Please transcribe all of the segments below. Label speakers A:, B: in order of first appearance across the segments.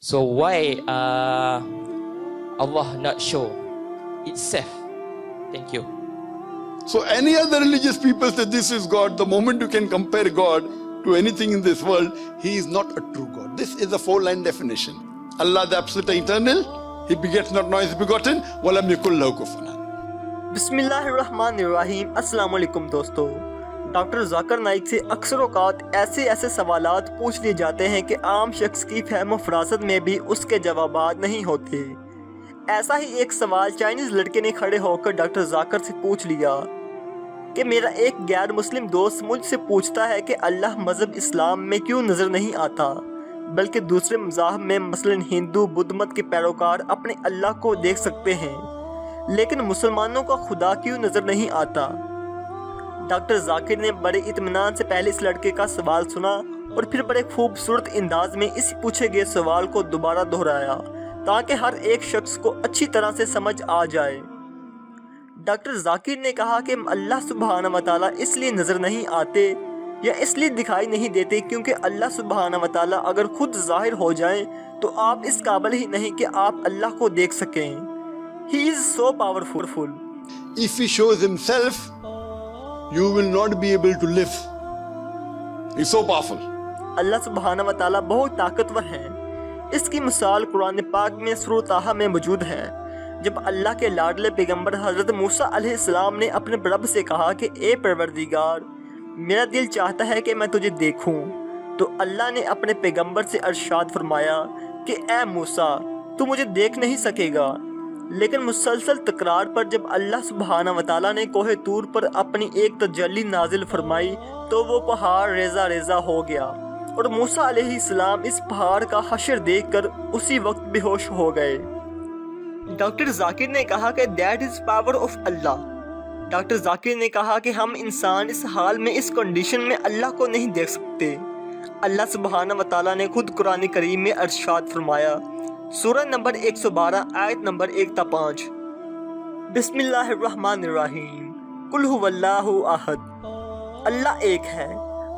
A: So why Allah not show itself? Thank you.
B: So any other religious people say this is God. The moment you can compare God to anything in this world, He is not a true God. This is a four-line definition. Allah the absolute eternal, He begets not nor is begotten, walam yakul lahu kufuwan ahad.
C: बिस्मिल्लाहिर्रहमानिर्रहीम। अस्सलाम वालेकुम दोस्तों। Doctor Zakir Naik से अक्सर औकात ऐसे सवालात पूछ लिए जाते हैं कि आम शख्स की फहम फरासत में भी उसके जवाबात नहीं होते। ऐसा ही एक सवाल चाइनीज़ लड़के ने खड़े होकर डॉक्टर जाकिर से पूछ लिया कि मेरा एक गैर मुस्लिम दोस्त मुझसे पूछता है कि अल्लाह मज़हब इस्लाम में क्यों नज़र नहीं आता, बल्कि दूसरे मज़ाहब में मसलन हिंदू बुद्ध मत के पैरोकार अपने अल्लाह को देख सकते हैं, लेकिन मुसलमानों का खुदा क्यों नज़र नहीं आता। डॉक्टर जाकिर ने बड़े इत्मीनान से पहले इस लड़के का सवाल सुना और फिर बड़े खूबसूरत अंदाज में इस पूछे गए सवाल को दोबारा दोहराया ताकि हर एक शख्स को अच्छी तरह से समझ आ जाए। डॉक्टर जाकिर ने कहा कि अल्लाह सुब्हाना व तआला इसलिए नज़र नहीं आते या इसलिए दिखाई नहीं देते क्योंकि अल्लाह सुब्हाना व तआला अगर खुद ज़ाहिर हो जाए तो आप इस काबिल ही नहीं कि आप अल्लाह को देख सकें। He is so powerful.
B: If He shows Himself, you will not be able to live. He is so powerful.
C: अल्लाह सुब्हाना व तआला बहुत ताकतवर हैं। इसकी मिसाल कुरान पाक में सूरह ताहा में मौजूद है। जब अल्लाह के लाडले पैगंबर हज़रत मूसा अलैहिस्सलाम ने अपने रब से कहा कि ए परवरदिगार, मेरा दिल चाहता है कि मैं तुझे देखूं, तो अल्लाह ने अपने पैगंबर से इरशाद फरमाया कि ए मूसा, तू मुझे देख नहीं सकेगा। लेकिन मुसलसल तकरार पर जब अल्लाह सुब्हाना व तआला ने कोहे तूर पर अपनी एक तजल्ली नाजिल फरमाई तो वो पहाड़ रेजा रेजा हो गया और मूसा अलैहिस्सलाम इस पहाड़ का हशर देखकर उसी वक्त बेहोश हो गए। डॉक्टर जाकिर ने कहा कि that is power of Allah. Doctor Zakir ने कहा कि हम इंसान इस हाल में, इस कंडीशन में अल्लाह को नहीं देख सकते। अल्लाह सुब्हाना व तआला ने खुद कुरान करीम में इरशाद फरमाया, सूरह नंबर 112 आयत नंबर 1 ta 5, बिस्मिल्लाहिर्रहमानिर्रहीम, कुल हुवल्लाहु अहद, अल्लाह एक है,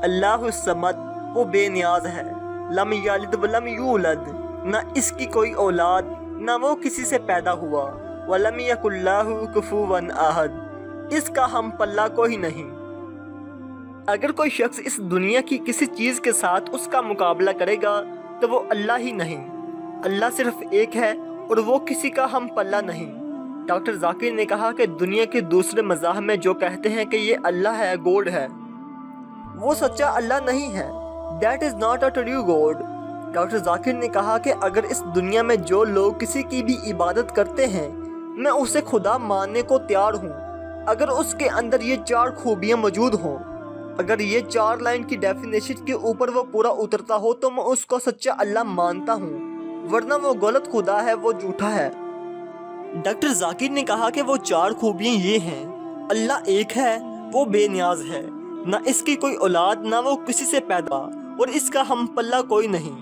C: अल्लाहु समद, वो बेनियाज है, लम यलिद व लम यूलद, ना इसकी कोई औलाद ना वो किसी से पैदा हुआ, वलम यकुल्लाहु कुफुवन अहद, इसका हम पल्ला कोई नहीं। अगर कोई शख्स इस दुनिया की किसी चीज़ के साथ उसका मुकाबला करेगा तो वो अल्लाह ही नहीं। अल्लाह सिर्फ एक है और वो किसी का हम पल्ला नहीं। डॉक्टर जाकिर ने कहा कि दुनिया के दूसरे मज़ाहब में जो कहते हैं कि ये अल्लाह है, गॉड है, वो सच्चा अल्लाह नहीं है। That is not a true God. Doctor Zakir ने कहा कि अगर इस दुनिया में जो लोग किसी की भी इबादत करते हैं, मैं उसे खुदा मानने को तैयार हूँ अगर उसके अंदर ये 4 खूबियाँ मौजूद हों। अगर ये 4 लाइन की डेफिनेशन के ऊपर वो पूरा उतरता हो तो मैं उसको सच्चा अल्लाह मानता हूँ, वरना वो गलत खुदा है, वो झूठा है। डॉक्टर जाकिर ने कहा कि वो 4 खूबियाँ ये हैं, अल्लाह एक है, वो बेनियाज है, ना इसकी कोई औलाद ना वो किसी से पैदा, और इसका हम पल्ला कोई नहीं।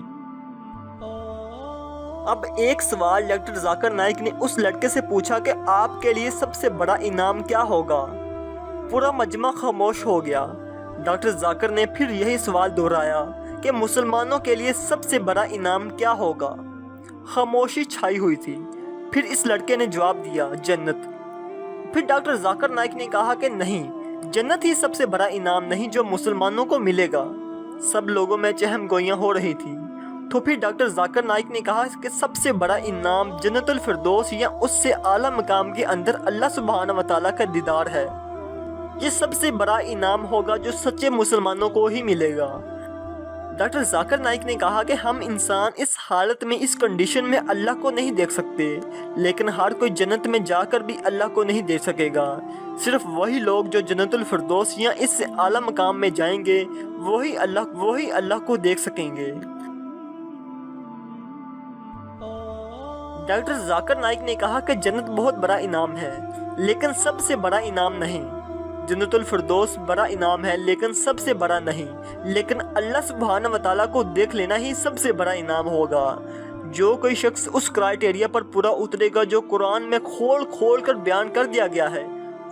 C: अब एक सवाल डॉक्टर जाकिर नाइक ने उस लड़के से पूछा कि आपके लिए सबसे बड़ा इनाम क्या होगा। पूरा मजमा खामोश हो गया। डॉक्टर जाकिर ने फिर यही सवाल दोहराया कि मुसलमानों के लिए सबसे बड़ा इनाम क्या होगा। खामोशी छाई हुई थी। फिर इस लड़के ने जवाब दिया, जन्नत। फिर डॉक्टर जाकिर नाइक ने कहा कि नहीं, जन्नत ही सबसे बड़ा इनाम नहीं जो मुसलमानों को मिलेगा। सब लोगों में चहम गोइयाँ हो रही थी। तो फिर डॉक्टर जाकिर नाइक ने कहा कि सबसे बड़ा इनाम जन्नतुल फिरदौस या उससे आला मकाम के अंदर अल्लाह सुब्हाना व तआला का दीदार है। ये सबसे बड़ा इनाम होगा जो सच्चे मुसलमानों को ही मिलेगा। डॉक्टर जाकिर नाइक ने कहा कि हम इंसान इस हालत में, इस कंडीशन में अल्लाह को नहीं देख सकते, लेकिन हर कोई जन्नत में जाकर भी अल्लाह को नहीं देख सकेगा। सिर्फ वही लोग जो जन्नतुल फिरदौस या इससे आला मकाम में जाएंगे वही अल्लाह को देख सकेंगे। डॉक्टर जाकिर नाइक ने कहा कि जन्नत बहुत बड़ा इनाम है लेकिन सबसे बड़ा इनाम नहीं। जन्नतुल फिरदौस बड़ा इनाम है लेकिन सबसे बड़ा नहीं। लेकिन अल्लाह सुब्हाना व तआला को देख लेना ही सबसे बड़ा इनाम होगा। जो कोई शख्स उस क्राइटेरिया पर पूरा उतरेगा जो कुरान में खोल खोल कर बयान कर दिया गया है,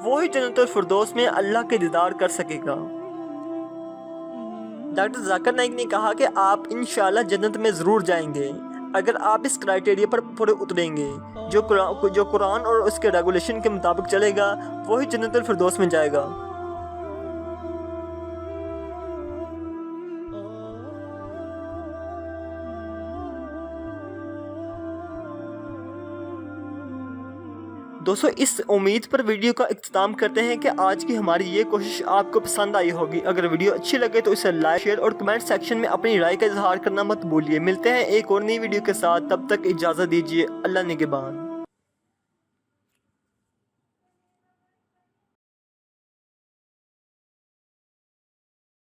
C: वही जन्नतुल फिरदौस में अल्लाह के दीदार कर सकेगा। डॉक्टर जाकिर नाइक ने कहा कि आप इंशाल्लाह जन्नत में ज़रूर जाएंगे اگر آپ اس کرائٹیریا پر پورے اتریں گے، جو قرآن اور اس کے ریگولیشن کے مطابق چلے گا وہی جنت الفردوس میں جائے گا۔ دوستو اس امید پر ویڈیو کا اختتام کرتے ہیں کہ آج کی ہماری یہ کوشش آپ کو پسند آئی ہوگی۔ اگر ویڈیو اچھی لگے تو اسے لائک، شیئر اور کمنٹ سیکشن میں اپنی رائے کا اظہار کرنا مت بھولیے۔ ملتے ہیں ایک اور نئی ویڈیو کے ساتھ، تب تک اجازت دیجیے۔ اللہ نگہبان۔